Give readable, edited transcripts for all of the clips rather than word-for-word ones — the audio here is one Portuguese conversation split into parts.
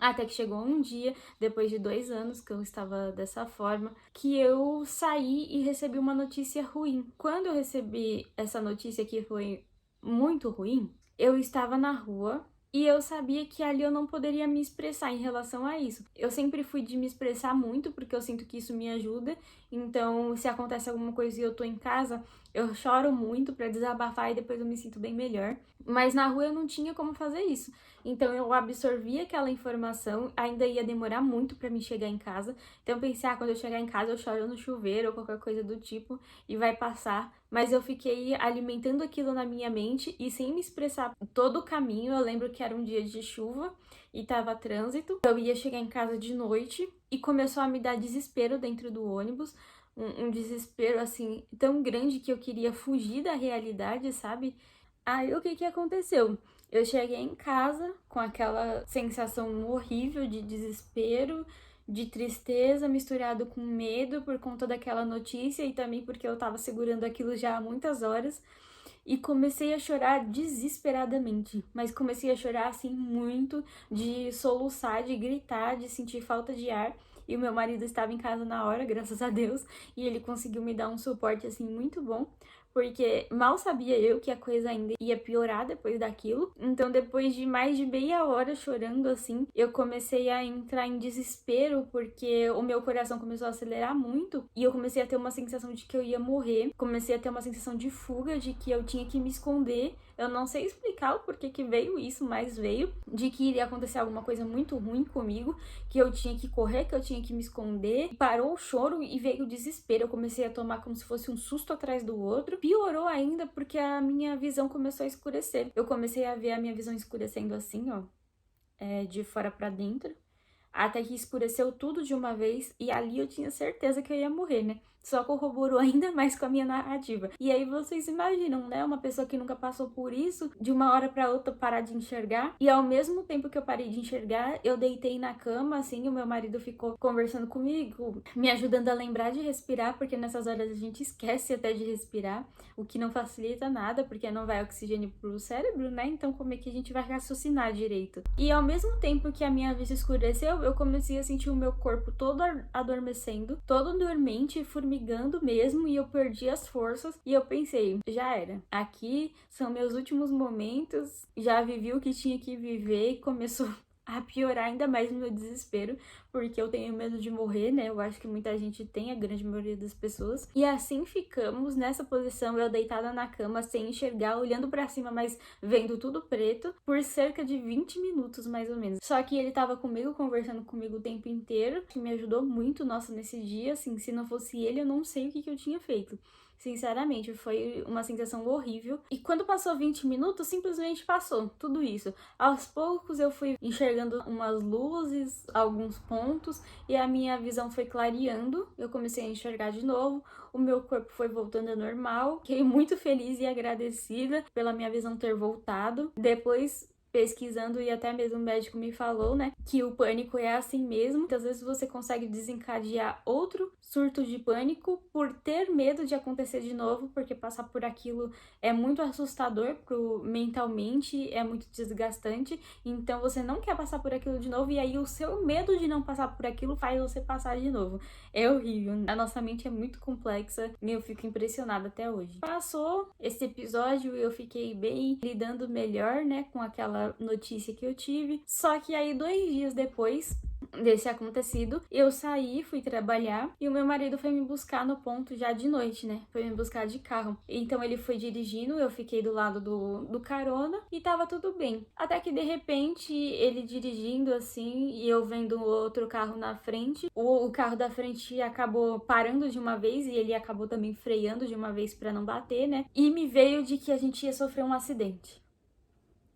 Até que chegou um dia, depois de 2 anos que eu estava dessa forma, que eu saí e recebi uma notícia ruim. Quando eu recebi essa notícia que foi muito ruim, eu estava na rua e eu sabia que ali eu não poderia me expressar em relação a isso. Eu sempre fui de me expressar muito, porque eu sinto que isso me ajuda. Então, se acontece alguma coisa e eu tô em casa, eu choro muito pra desabafar e depois eu me sinto bem melhor. Mas na rua eu não tinha como fazer isso. Então eu absorvi aquela informação, ainda ia demorar muito pra me chegar em casa. Então eu pensei, quando eu chegar em casa eu choro no chuveiro ou qualquer coisa do tipo e vai passar. Mas eu fiquei alimentando aquilo na minha mente e sem me expressar todo o caminho. Eu lembro que era um dia de chuva e tava trânsito. Eu ia chegar em casa de noite e começou a me dar desespero dentro do ônibus. Um desespero assim tão grande que eu queria fugir da realidade, sabe? Aí o que que aconteceu? Eu cheguei em casa com aquela sensação horrível de desespero, de tristeza, misturado com medo por conta daquela notícia e também porque eu tava segurando aquilo já há muitas horas. E comecei a chorar desesperadamente, mas comecei a chorar assim muito, de soluçar, de gritar, de sentir falta de ar. E o meu marido estava em casa na hora, graças a Deus, e ele conseguiu me dar um suporte assim muito bom, porque mal sabia eu que a coisa ainda ia piorar depois daquilo. Então, depois de mais de meia hora chorando assim, eu comecei a entrar em desespero, porque o meu coração começou a acelerar muito e eu comecei a ter uma sensação de que eu ia morrer. Comecei a ter uma sensação de fuga, de que eu tinha que me esconder. Eu não sei explicar o porquê que veio isso, mas veio, de que iria acontecer alguma coisa muito ruim comigo, que eu tinha que correr, que eu tinha que me esconder. Parou o choro e veio o desespero. Eu comecei a tomar como se fosse um susto atrás do outro. Piorou ainda porque a minha visão começou a escurecer. Eu comecei a ver a minha visão escurecendo assim, ó, de fora pra dentro. Até que escureceu tudo de uma vez e ali eu tinha certeza que eu ia morrer, né? Só corroborou ainda mais com a minha narrativa. E aí vocês imaginam, né? Uma pessoa que nunca passou por isso, de uma hora pra outra parar de enxergar. E ao mesmo tempo que eu parei de enxergar, eu deitei na cama, assim, o meu marido ficou conversando comigo, me ajudando a lembrar de respirar, porque nessas horas a gente esquece até de respirar, o que não facilita nada, porque não vai oxigênio pro cérebro, né? Então como é que a gente vai raciocinar direito? E ao mesmo tempo que a minha vista escureceu, eu comecei a sentir o meu corpo todo adormecendo, todo dormente, formigando mesmo, e eu perdi as forças. E eu pensei, já era. Aqui são meus últimos momentos, já vivi o que tinha que viver e começou a piorar ainda mais o meu desespero, porque eu tenho medo de morrer, né? Eu acho que muita gente tem, a grande maioria das pessoas. E assim ficamos nessa posição, eu deitada na cama, sem enxergar, olhando pra cima, mas vendo tudo preto, por cerca de 20 minutos, mais ou menos. Só que ele tava comigo, conversando comigo o tempo inteiro, que me ajudou muito, nossa, nesse dia, assim, se não fosse ele, eu não sei o que eu tinha feito. Sinceramente, foi uma sensação horrível. E quando passou 20 minutos, simplesmente passou tudo isso. Aos poucos eu fui enxergando umas luzes, alguns pontos, e a minha visão foi clareando. Eu comecei a enxergar de novo, o meu corpo foi voltando ao normal. Fiquei muito feliz e agradecida pela minha visão ter voltado. Depois, pesquisando, e até mesmo o médico me falou, né, que o pânico é assim mesmo. Muitas vezes você consegue desencadear outro surto de pânico por ter medo de acontecer de novo, porque passar por aquilo é muito assustador mentalmente, é muito desgastante, então você não quer passar por aquilo de novo, e aí o seu medo de não passar por aquilo faz você passar de novo. É horrível, a nossa mente é muito complexa e eu fico impressionada até hoje. Passou esse episódio e eu fiquei bem, lidando melhor, né, com aquela notícia que eu tive. Só que aí 2 dias depois desse acontecido, eu saí, fui trabalhar e o meu marido foi me buscar no ponto já de noite, né? Foi me buscar de carro. Então ele foi dirigindo, eu fiquei do lado do carona e tava tudo bem. Até que de repente ele dirigindo assim e eu vendo outro carro na frente, o carro da frente acabou parando de uma vez e ele acabou também freando de uma vez pra não bater, né? E me veio de que a gente ia sofrer um acidente.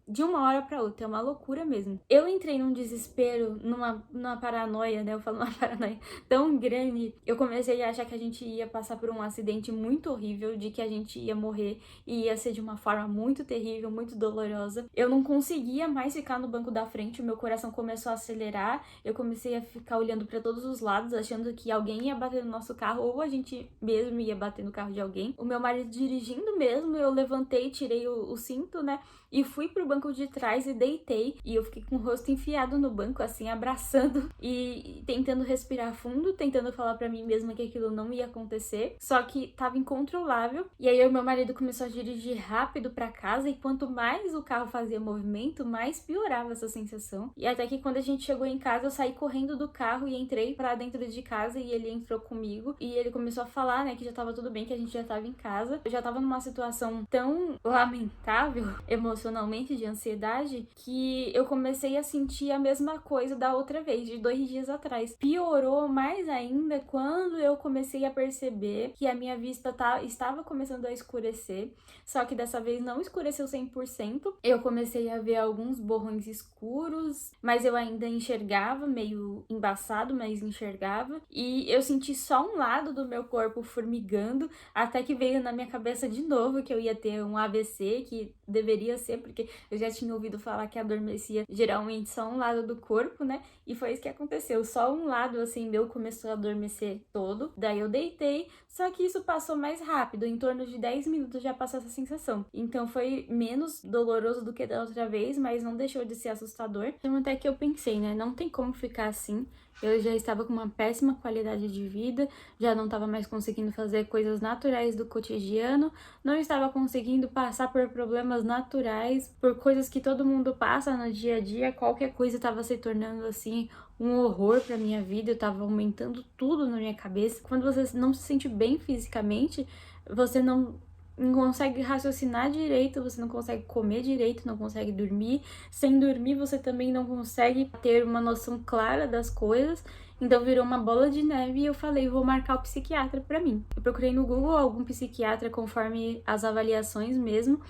De uma hora pra outra, é uma loucura mesmo. Eu entrei num desespero, numa paranoia, né? Eu falo uma paranoia tão grande. Eu comecei a achar que a gente ia passar por um acidente muito horrível, de que a gente ia morrer e ia ser de uma forma muito terrível, muito dolorosa. Eu não conseguia mais ficar no banco da frente, o meu coração começou a acelerar. Eu comecei a ficar olhando pra todos os lados, achando que alguém ia bater no nosso carro ou a gente mesmo ia bater no carro de alguém. O meu marido dirigindo mesmo, eu levantei, tirei o cinto, né? e fui pro banco de trás e deitei. E eu fiquei com o rosto enfiado no banco, assim, abraçando e tentando respirar fundo, tentando falar pra mim mesma que aquilo não ia acontecer. Só que tava incontrolável. E aí o meu marido começou a dirigir rápido pra casa, e quanto mais o carro fazia movimento, mais piorava essa sensação. E até que quando a gente chegou em casa, eu saí correndo do carro e entrei pra dentro de casa, e ele entrou comigo. E ele começou a falar, né, que já tava tudo bem, que a gente já tava em casa. Eu já tava numa situação tão lamentável emocionalmente, de ansiedade, que eu comecei a sentir a mesma coisa da outra vez, de 2 dias atrás. Piorou mais ainda quando eu comecei a perceber que a minha vista estava começando a escurecer, só que dessa vez não escureceu 100%. Eu comecei a ver alguns borrões escuros, mas eu ainda enxergava, meio embaçado, mas enxergava. E eu senti só um lado do meu corpo formigando, até que veio na minha cabeça de novo que eu ia ter um AVC, que deveria ser, porque eu já tinha ouvido falar que adormecia geralmente só um lado do corpo, né? E foi isso que aconteceu. Só um lado, assim, meu começou a adormecer todo. Daí eu deitei, só que isso passou mais rápido. Em torno de 10 minutos já passou essa sensação. Então foi menos doloroso do que da outra vez, mas não deixou de ser assustador. Então até que eu pensei, né? Não tem como ficar assim. Eu já estava com uma péssima qualidade de vida, já não estava mais conseguindo fazer coisas naturais do cotidiano, não estava conseguindo passar por problemas naturais, por coisas que todo mundo passa no dia a dia. Qualquer coisa estava se tornando assim um horror pra minha vida, eu estava aumentando tudo na minha cabeça. Quando você não se sente bem fisicamente, você não consegue raciocinar direito, você não consegue comer direito, não consegue dormir. Sem dormir, você também não consegue ter uma noção clara das coisas. Então virou uma bola de neve, e eu falei, vou marcar o psiquiatra pra mim. Eu procurei no Google algum psiquiatra conforme as avaliações mesmo,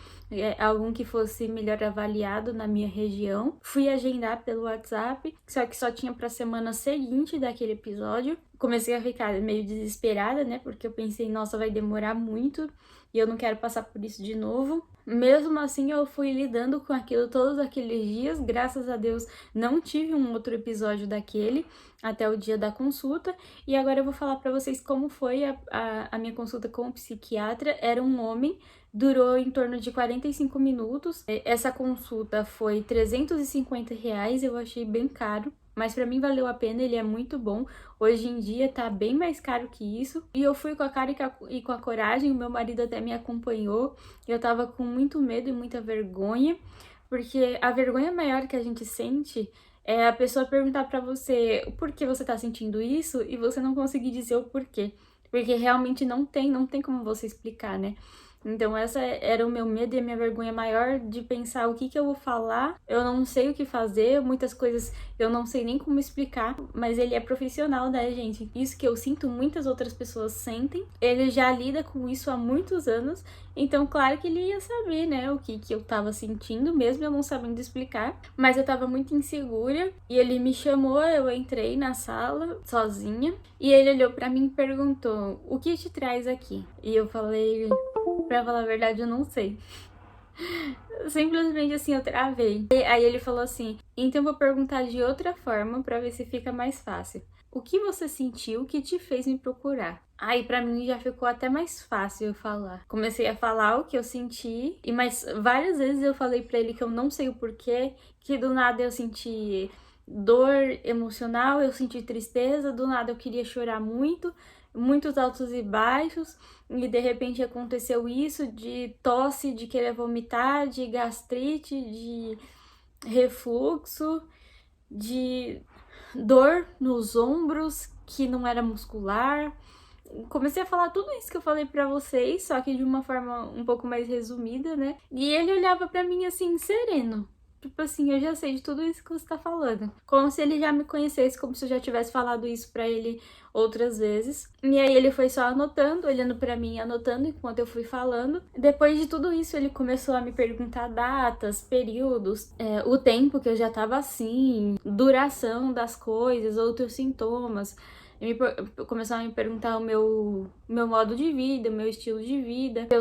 algum que fosse melhor avaliado na minha região. Fui agendar pelo WhatsApp, só que só tinha pra semana seguinte daquele episódio. Comecei a ficar meio desesperada, né, porque eu pensei, nossa, vai demorar muito e eu não quero passar por isso de novo. Mesmo assim, eu fui lidando com aquilo todos aqueles dias. Graças a Deus, não tive um outro episódio daquele até o dia da consulta. E agora eu vou falar pra vocês como foi a minha consulta com o psiquiatra. Era um homem, durou em torno de 45 minutos. Essa consulta foi R$ 350, eu achei bem caro. Mas pra mim valeu a pena, ele é muito bom. Hoje em dia tá bem mais caro que isso. E eu fui com a cara e com a coragem, o meu marido até me acompanhou. Eu tava com muito medo e muita vergonha, porque a vergonha maior que a gente sente é a pessoa perguntar pra você o porquê você tá sentindo isso e você não conseguir dizer o porquê. Porque realmente não tem como você explicar, né? Então essa era o meu medo e a minha vergonha maior, de pensar o que eu vou falar. Eu não sei o que fazer, muitas coisas eu não sei nem como explicar, mas ele é profissional, né, gente? Isso que eu sinto, muitas outras pessoas sentem. Ele já lida com isso há muitos anos, então claro que ele ia saber, né, o que eu tava sentindo, mesmo eu não sabendo explicar. Mas eu tava muito insegura e ele me chamou, eu entrei na sala sozinha e ele olhou pra mim e perguntou: "O que te traz aqui?" E eu falei, pra falar a verdade, eu não sei. Simplesmente assim, eu travei. E aí ele falou assim: "Então eu vou perguntar de outra forma pra ver se fica mais fácil. O que você sentiu que te fez me procurar?" Aí pra mim já ficou até mais fácil eu falar. Comecei a falar o que eu senti, mas várias vezes eu falei pra ele que eu não sei o porquê, que do nada eu senti dor emocional, eu senti tristeza, do nada eu queria chorar muito, muitos altos e baixos, e de repente aconteceu isso, de tosse, de querer vomitar, de gastrite, de refluxo, de dor nos ombros que não era muscular. Comecei a falar tudo isso que eu falei pra vocês, só que de uma forma um pouco mais resumida, né? E ele olhava pra mim assim, sereno. Tipo assim, eu já sei de tudo isso que você tá falando. Como se ele já me conhecesse, como se eu já tivesse falado isso pra ele outras vezes. E aí ele foi só anotando, olhando pra mim, anotando enquanto eu fui falando. Depois de tudo isso, ele começou a me perguntar datas, períodos, o tempo que eu já tava assim, duração das coisas, outros sintomas. Começou a me perguntar o meu modo de vida, o meu estilo de vida, que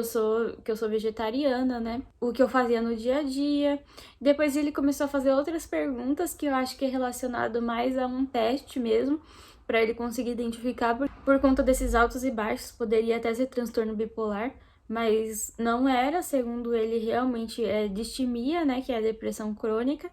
eu sou vegetariana, né? O que eu fazia no dia a dia. Depois ele começou a fazer outras perguntas que eu acho que é relacionado mais a um teste mesmo, para ele conseguir identificar por conta desses altos e baixos, poderia até ser transtorno bipolar, mas não era, segundo ele, realmente é distimia, né, que é a depressão crônica,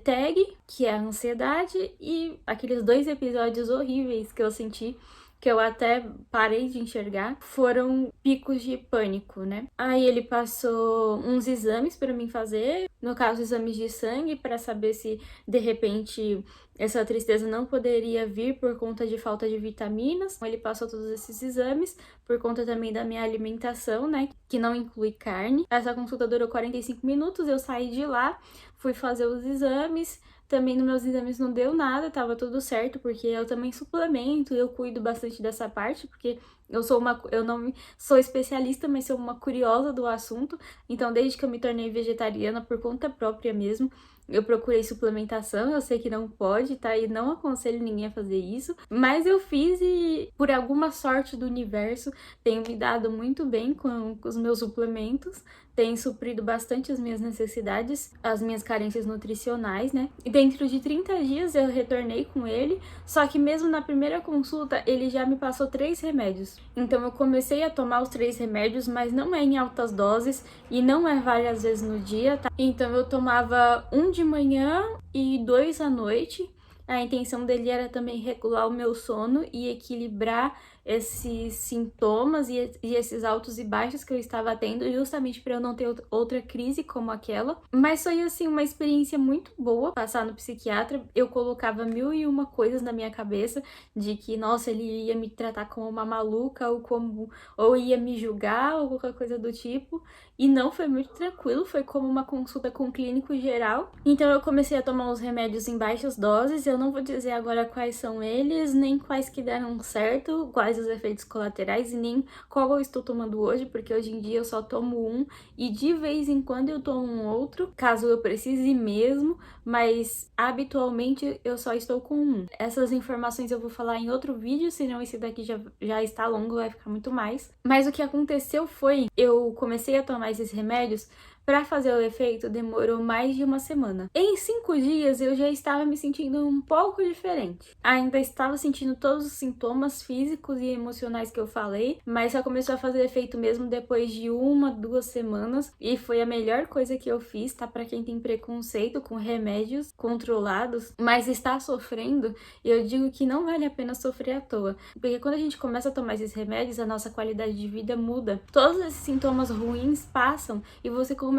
TAG, que é a ansiedade, e aqueles 2 episódios horríveis que eu senti, que eu até parei de enxergar, foram picos de pânico, né? Aí ele passou uns exames para mim fazer, no caso exames de sangue, para saber se de repente essa tristeza não poderia vir por conta de falta de vitaminas. Ele passou todos esses exames por conta também da minha alimentação, né, que não inclui carne. Essa consulta durou 45 minutos, eu saí de lá, fui fazer os exames. Também nos meus exames não deu nada, tava tudo certo, porque eu também suplemento, eu cuido bastante dessa parte, porque eu não sou especialista, mas sou uma curiosa do assunto. Então, desde que eu me tornei vegetariana por conta própria mesmo, eu procurei suplementação. Eu sei que não pode, tá? E não aconselho ninguém a fazer isso, mas eu fiz e, por alguma sorte do universo, tenho me dado muito bem com os meus suplementos. Tem suprido bastante as minhas necessidades, as minhas carências nutricionais, né? E dentro de 30 dias eu retornei com ele, só que mesmo na primeira consulta ele já me passou 3 remédios. Então eu comecei a tomar os 3 remédios, mas não é em altas doses e não é várias vezes no dia, tá? Então eu tomava um de manhã e 2 à noite. A intenção dele era também regular o meu sono e equilibrar esses sintomas e esses altos e baixos que eu estava tendo, justamente para eu não ter outra crise como aquela. Mas foi, assim, uma experiência muito boa passar no psiquiatra. Eu colocava 1001 coisas na minha cabeça de que, nossa, ele ia me tratar como uma maluca ou ia me julgar ou qualquer coisa do tipo. E não, foi muito tranquilo, foi como uma consulta com um clínico geral. Então eu comecei a tomar os remédios em baixas doses. Eu não vou dizer agora quais são eles, nem quais que deram certo, quais os efeitos colaterais e nem qual eu estou tomando hoje, porque hoje em dia eu só tomo um e de vez em quando eu tomo um outro, caso eu precise mesmo, mas habitualmente eu só estou com um. Essas informações eu vou falar em outro vídeo, senão esse daqui já está longo, vai ficar muito mais. Mas o que aconteceu foi, eu comecei a tomar esses remédios. Para fazer o efeito, demorou mais de uma semana. Em 5 dias, eu já estava me sentindo um pouco diferente. Ainda estava sentindo todos os sintomas físicos e emocionais que eu falei, mas só começou a fazer efeito mesmo depois de 1, 2 semanas. E foi a melhor coisa que eu fiz, tá? Para quem tem preconceito com remédios controlados, mas está sofrendo, eu digo que não vale a pena sofrer à toa. Porque quando a gente começa a tomar esses remédios, a nossa qualidade de vida muda. Todos esses sintomas ruins passam e você começa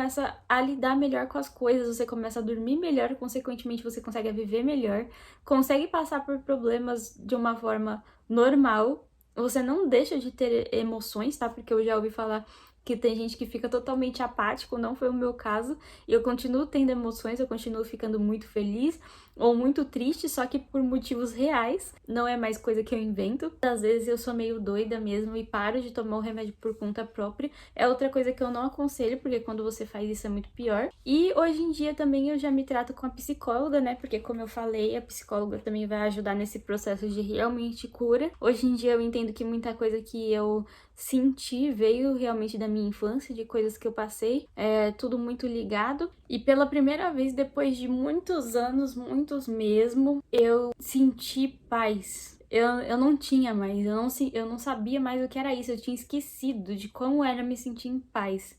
a lidar melhor com as coisas, você começa a dormir melhor, consequentemente você consegue viver melhor, consegue passar por problemas de uma forma normal, você não deixa de ter emoções, tá? Porque eu já ouvi falar que tem gente que fica totalmente apático, não foi o meu caso, e eu continuo tendo emoções, eu continuo ficando muito feliz ou muito triste, só que por motivos reais, não é mais coisa que eu invento. Às vezes eu sou meio doida mesmo e paro de tomar o remédio por conta própria, é outra coisa que eu não aconselho, porque quando você faz isso é muito pior. E hoje em dia também eu já me trato com a psicóloga, né, porque como eu falei, a psicóloga também vai ajudar nesse processo de realmente cura. Hoje em dia eu entendo que muita coisa que eu senti veio realmente da minha infância, de coisas que eu passei, é tudo muito ligado. E pela primeira vez, depois de muitos anos, muitos mesmo, eu senti paz. Eu não tinha mais, eu não sabia mais o que era isso, eu tinha esquecido de como era me sentir em paz.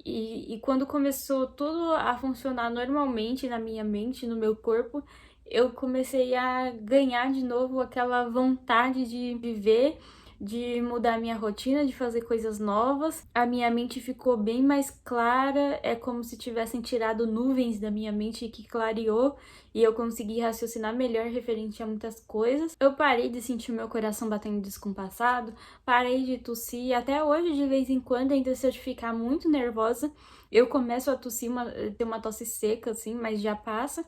E quando começou tudo a funcionar normalmente na minha mente, no meu corpo, eu comecei a ganhar de novo aquela vontade de viver, de mudar minha rotina, de fazer coisas novas. A minha mente ficou bem mais clara, é como se tivessem tirado nuvens da minha mente que clareou e eu consegui raciocinar melhor referente a muitas coisas. Eu parei de sentir meu coração batendo descompassado, parei de tossir, até hoje de vez em quando, ainda se eu ficar muito nervosa, eu começo a tossir, ter uma tosse seca assim, mas já passa.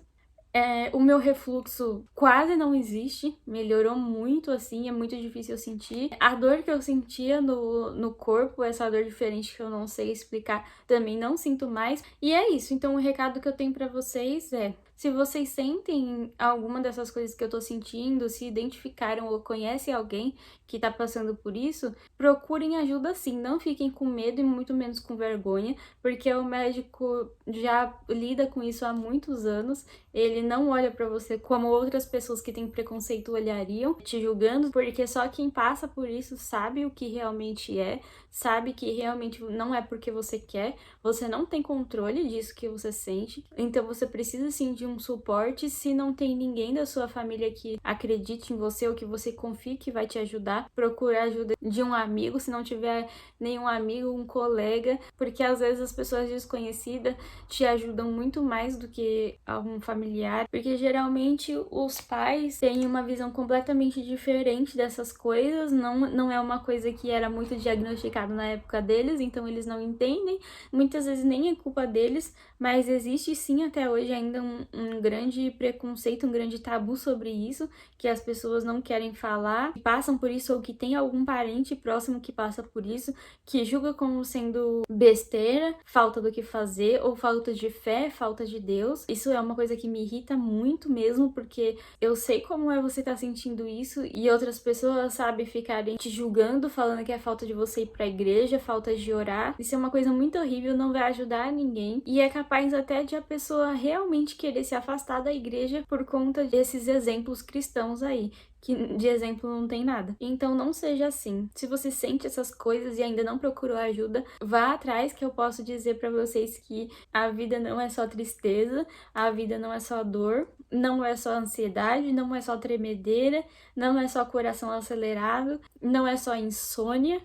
O meu refluxo quase não existe, melhorou muito, assim, é muito difícil eu sentir. A dor que eu sentia no corpo, essa dor diferente que eu não sei explicar, também não sinto mais. E é isso, então o recado que eu tenho pra vocês é: se vocês sentem alguma dessas coisas que eu tô sentindo, se identificaram ou conhecem alguém que tá passando por isso, procurem ajuda sim, não fiquem com medo e muito menos com vergonha, porque o médico já lida com isso há muitos anos. ele não olha pra você como outras pessoas que têm preconceito olhariam, te julgando, porque só quem passa por isso sabe o que realmente é, sabe que realmente não é porque você quer, você não tem controle disso que você sente, então você precisa sim de um suporte. Se não tem ninguém da sua família que acredite em você ou que você confie que vai te ajudar, procure ajuda de um amigo. Se não tiver nenhum amigo, um colega, porque às vezes as pessoas desconhecidas te ajudam muito mais do que algum familiar, porque geralmente os pais têm uma visão completamente diferente dessas coisas, não é uma coisa que era muito diagnosticada na época deles, então eles não entendem, muitas vezes nem é culpa deles, mas existe sim até hoje ainda um grande preconceito, um grande tabu sobre isso, que as pessoas não querem falar, que passam por isso ou que tem algum parente próximo que passa por isso, que julga como sendo besteira, falta do que fazer ou falta de fé, falta de Deus. Isso é uma coisa que me irrita muito mesmo, porque eu sei como é você estar sentindo isso e outras pessoas, sabe, ficarem te julgando, falando que é falta de você ir pra igreja, falta de orar. Isso é uma coisa muito horrível, não vai ajudar ninguém e é capaz até de a pessoa realmente querer se afastar da igreja por conta desses exemplos cristãos aí, que de exemplo não tem nada. Então não seja assim. Se você sente essas coisas e ainda não procurou ajuda, vá atrás, que eu posso dizer pra vocês que a vida não é só tristeza, a vida não é só dor, não é só ansiedade, não é só tremedeira, não é só coração acelerado, não é só insônia.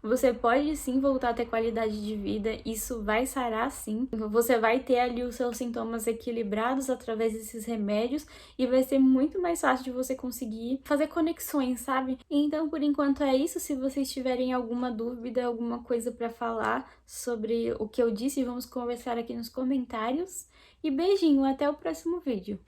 Você pode sim voltar a ter qualidade de vida, isso vai sarar sim. Você vai ter ali os seus sintomas equilibrados através desses remédios e vai ser muito mais fácil de você conseguir fazer conexões, sabe? Então, por enquanto é isso. Se vocês tiverem alguma dúvida, alguma coisa para falar sobre o que eu disse, vamos conversar aqui nos comentários. E beijinho, até o próximo vídeo.